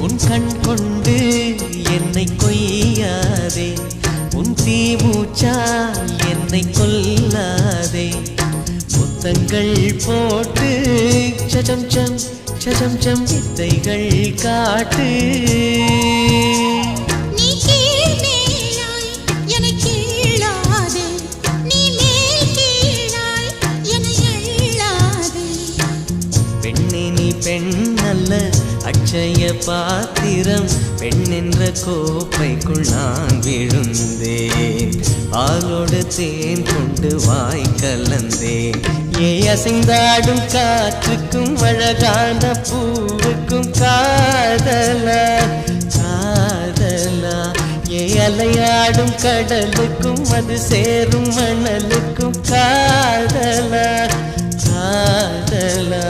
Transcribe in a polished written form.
உன் கண் கொண்டு என்னை கொய்யாதே உன் தீமூச்சால் என்னை கொல்லாதே முத்தங்கள் போட்டு சஜம் சம் சஜம் சம் வித்தைகள் காட்டு பெண்ணல்ல அட்சய பாத்திரம் பெண் என்ற கோப்பைக்குள் நான் விழுந்தேன் பாலோடு தேன் கொண்டு வாய் கலந்தேன் ஏ அசைந்தாடும் காற்றுக்கும் அழகான பூவுக்கும் காதலா காதலா ஏ அலையாடும் கடலுக்கும் அது சேரும் மணலுக்கும் காதலா காதலா